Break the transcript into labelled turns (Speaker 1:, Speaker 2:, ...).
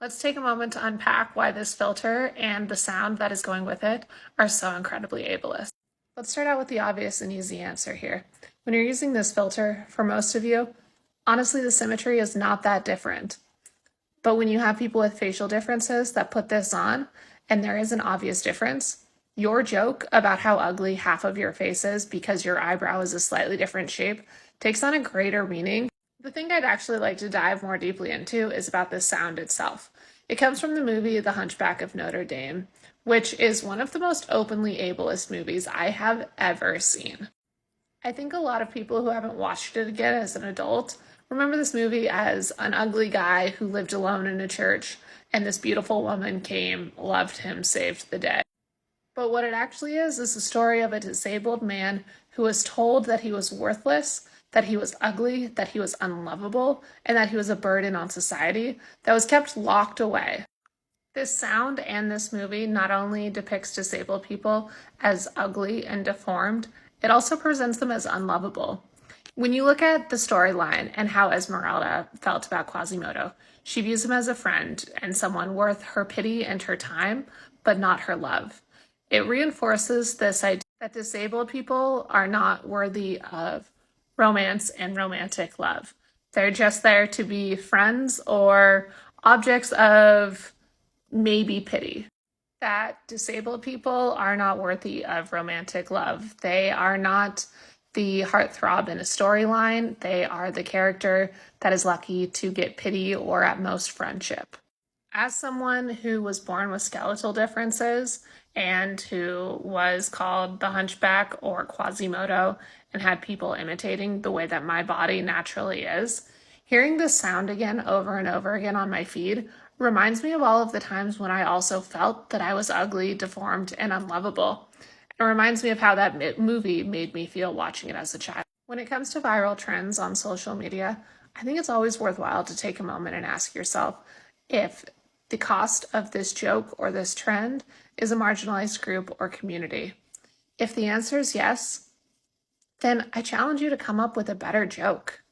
Speaker 1: Let's take a moment to unpack why this filter and the sound that is going with it are so incredibly ableist. Let's start out with the obvious and easy answer here. When you're using this filter, for most of you, honestly, the symmetry is not that different. But when you have people with facial differences that put this on, and there is an obvious difference, your joke about how ugly half of your face is because your eyebrow is a slightly different shape takes on a greater meaning. The thing I'd actually like to dive more deeply into is about the sound itself. It comes from the movie The Hunchback of Notre Dame, which is one of the most openly ableist movies I have ever seen. I think a lot of people who haven't watched it again as an adult remember this movie as an ugly guy who lived alone in a church, and this beautiful woman came, loved him, saved the day. But what it actually is the story of a disabled man who was told that he was worthless, that he was ugly, that he was unlovable, and that he was a burden on society that was kept locked away. This sound and this movie not only depicts disabled people as ugly and deformed, it also presents them as unlovable. When you look at the storyline and how Esmeralda felt about Quasimodo, she views him as a friend and someone worth her pity and her time, but not her love. It reinforces this idea that disabled people are not worthy of romance and romantic love. They're just there to be friends or objects of maybe pity. That disabled people are not worthy of romantic love. They are not the heartthrob in a storyline. They are the character that is lucky to get pity or at most friendship. As someone who was born with skeletal differences and who was called the Hunchback or Quasimodo and had people imitating the way that my body naturally is, hearing this sound again over and over again on my feed reminds me of all of the times when I also felt that I was ugly, deformed, and unlovable. It reminds me of how that movie made me feel watching it as a child. When it comes to viral trends on social media, I think it's always worthwhile to take a moment and ask yourself if the cost of this joke or this trend is a marginalized group or community. If the answer is yes, then I challenge you to come up with a better joke.